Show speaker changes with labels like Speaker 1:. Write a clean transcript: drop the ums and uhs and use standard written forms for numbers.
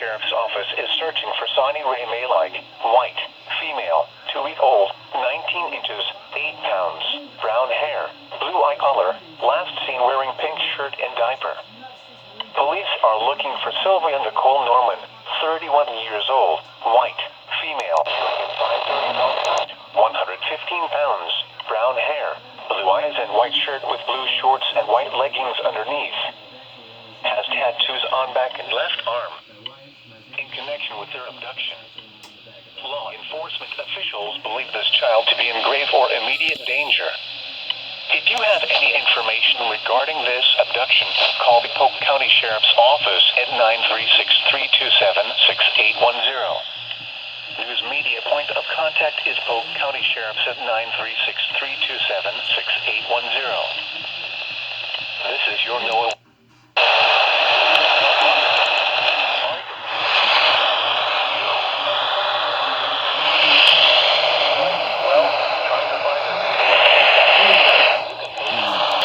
Speaker 1: Sheriff's Office is searching for Sonny Ray Malike, white, female, 2 weeks old, 19 inches, 8 pounds, brown hair, blue eye color, last seen wearing pink shirt and diaper. Police are looking for Sylvia Nicole Norman, 31 years old, white, female, 115 pounds, brown hair, blue eyes and white shirt with blue shorts and white leggings underneath. Has tattoos on back and left arm. In connection with their abduction, law enforcement officials believe this child to be in grave or immediate danger. If you have any information regarding this abduction, call the Polk County Sheriff's Office at 936-327-6810. News media point of contact is Polk County Sheriff's at 936-327-6810. This is your NOAA.